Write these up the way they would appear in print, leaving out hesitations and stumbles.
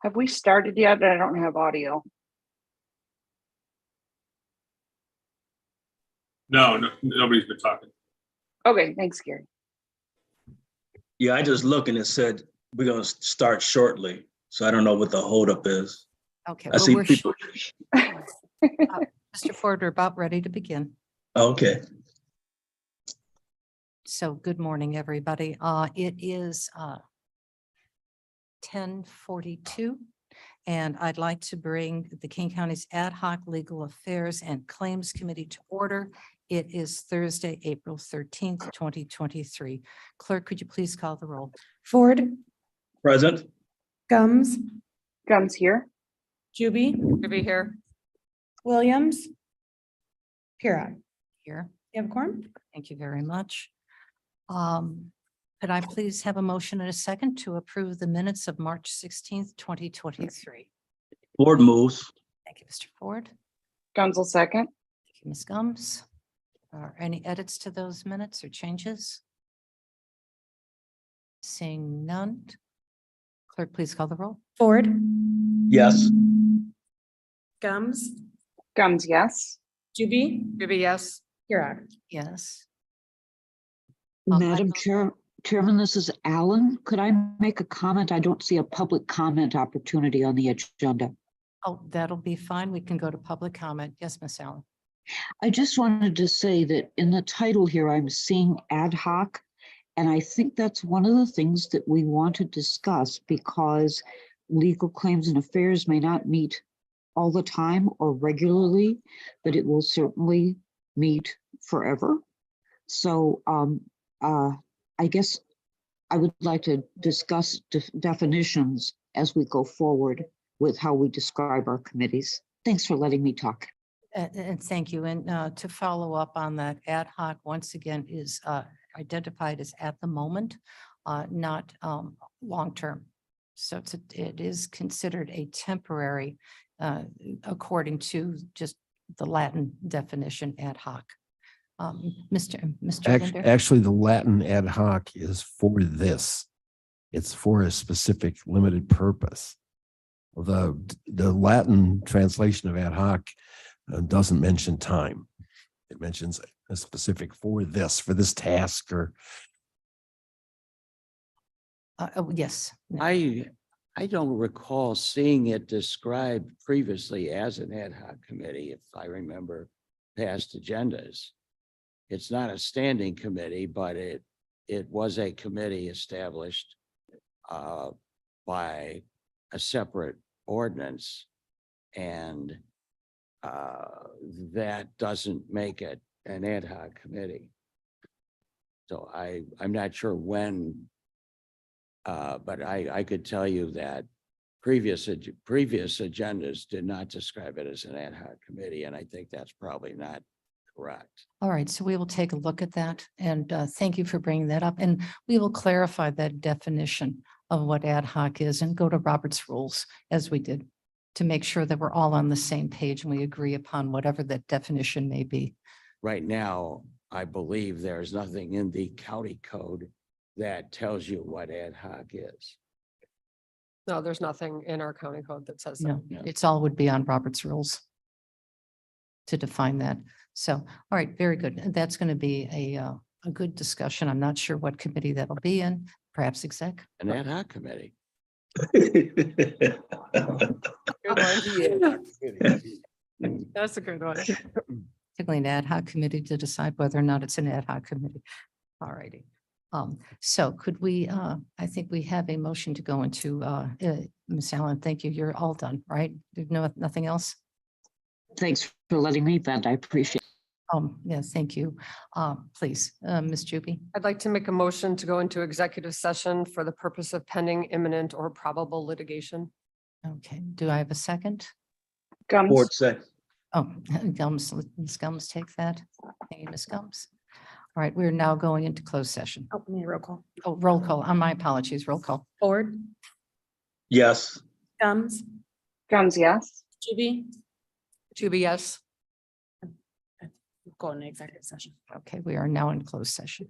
Have we started yet? I don't have audio. No, nobody's been talking. Okay, thanks, Gary. Yeah, I just looked and it said we're gonna start shortly. So I don't know what the holdup is. Okay, I well, see we're people. Mr. Ford, we're about ready to begin. Okay, So good morning, everybody. It is 10:42. And I'd like to bring the King County's Ad Hoc Legal Affairs and Claims Committee to order. It is Thursday, April 13th, 2023. Clerk, could you please call the roll? Ford, present. Gums, Guns here. Juby, here. Williams, Pura. Here. You have a quorum? Thank you very much. Could I please have a motion and a second to approve the minutes of March 16th, 2023? Board moves. Thank you, Mr. Ford. Guns will second. Thank you, Ms. Gums. Are any edits to those minutes or changes? Seeing none. Clerk, please call the roll. Ford, Yes. Gums, Guns, yes. Juby, yes. Pura. Yes. Madam Chairman, this is Alan. Could I make a comment? I don't see a public comment opportunity on the agenda. Oh, that'll be fine. We can go to public comment. Yes, Ms. Allen. I just wanted to say that in the title here, I'm seeing ad hoc. And I think that's one of the things that we want to discuss because legal claims and affairs may not meet all the time or regularly, but it will certainly meet forever. So I guess I would like to discuss definitions as we go forward with how we describe our committees. Thanks for letting me talk. And thank you. And to follow up on that, ad hoc, once again, is identified as at the moment, not long-term. So it is considered a temporary, according to just the Latin definition, ad hoc. Mr. Linder? Actually, the Latin ad hoc is for this. It's for a specific limited purpose. The Latin translation of ad hoc doesn't mention time. It mentions a specific for this task or. Oh, yes. No. I don't recall seeing it described previously as an ad hoc committee, if I remember past agendas. It's not a standing committee, but it was a committee established by a separate ordinance. And that doesn't make it an ad hoc committee. So I'm not sure when, but I could tell you that previous agendas did not describe it as an ad hoc committee, and I think that's probably not correct. All right, so we will take a look at that, and thank you for bringing that up. And we will clarify that definition of what ad hoc is and go to Robert's rules as we did to make sure that we're all on the same page and we agree upon whatever that definition may be. Right now, I believe there's nothing in the county code that tells you what ad hoc is. No, there's nothing in our county code that says that. No, it's all would be on Robert's rules to define that. So, all right, very good. And that's going to be a good discussion. I'm not sure what committee that'll be in, perhaps exec. An ad hoc committee. Good one. That's a good one. Particularly an ad hoc committee to decide whether or not it's an ad hoc committee. All righty. So could we, I think we have a motion to go into, Ms. Allen, thank you. You're all done, right? There's nothing else? Thanks for letting me vent. I appreciate it. Yes, thank you. Please, Ms. Juby. I'd like to make a motion to go into executive session for the purpose of pending imminent or probable litigation. Okay, do I have a second? Guns. Board say. Oh, Gums, Ms. Gums take that. Thank you, Ms. Gums. All right, we're now going into closed session. Oh, we need a roll call. Oh, roll call. My apologies, roll call. Ford, Yes. Gums, Guns, yes. Juby, yes. go into executive session. Okay, we are now in closed session.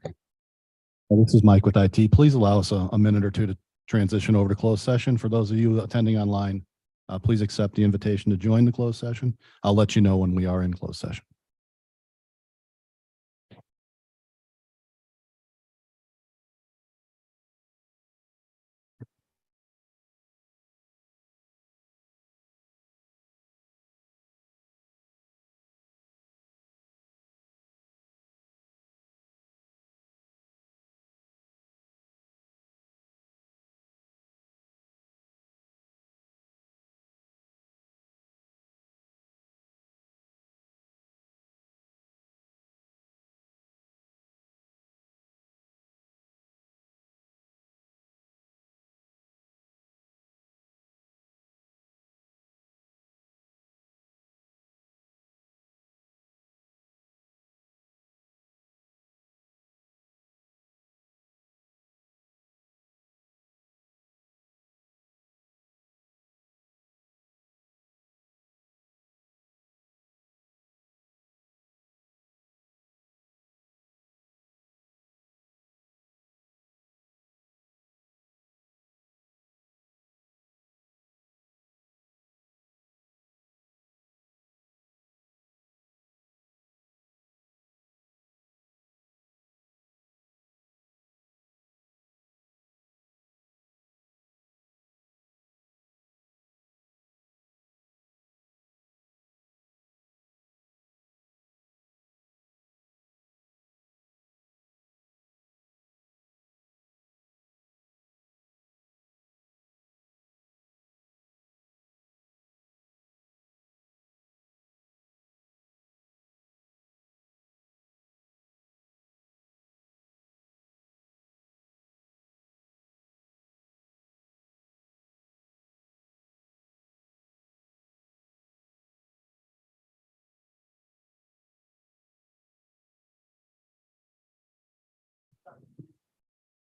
This is Mike with IT. Please allow us a minute or two to transition over to closed session. For those of you attending online, please accept the invitation to join the closed session. I'll let you know when we are in closed session.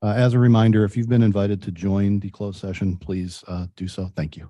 As a reminder, if you've been invited to join the closed session, please do so. Thank you.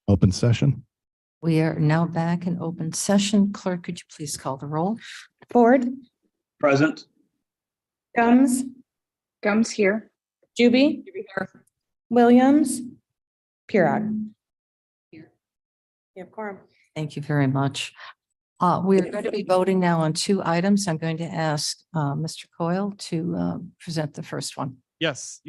Open session. We are now back in open session. Clerk, could you please call the roll? Ford, Present? Gums, Gums here. Juby, Williams, Purod. You have quorum. Thank you very much. We are going to be voting now on two items. I'm going to ask Mr. Coyle to present the first one. Yes,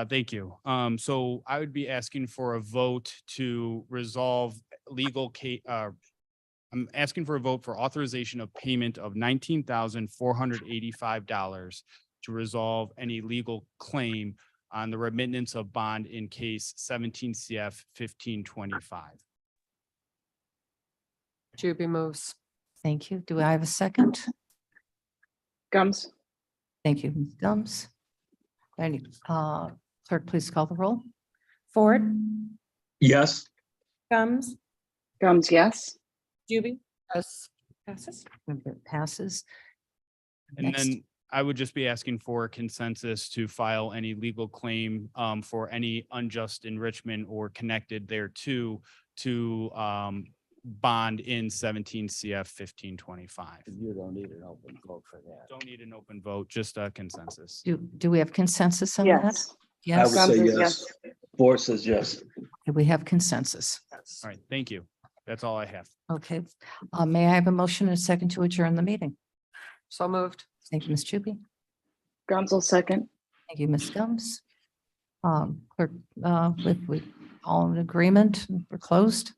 thank you. So I would be asking for a vote to resolve legal case. I'm asking for a vote for authorization of payment of $19,485 to resolve any legal claim on the remittance of bond in case 17 CF 1525. Juby moves. Thank you. Do I have a second? Gums, Thank you, Ms. Gums. Any, clerk, please call the roll. Ford, Yes. Gums, Gums, yes. Juby, Yes. passes. It passes. And Next. then I would just be asking for consensus to file any legal claim for any unjust enrichment or connected thereto to bond in 17 CF 1525. You don't need an open vote for that. Don't need an open vote, just a consensus. Do we have consensus on that? Yes. I would Yes, say Gums is yes. Ford says yes. we have consensus. All right, thank you. That's all I have. Okay. May I have a motion and a second to adjourn the meeting? So moved. Thank you, Ms. Chupi. Gums will second. Thank you, Ms. Gums. Clerk, if we all in agreement, we're closed.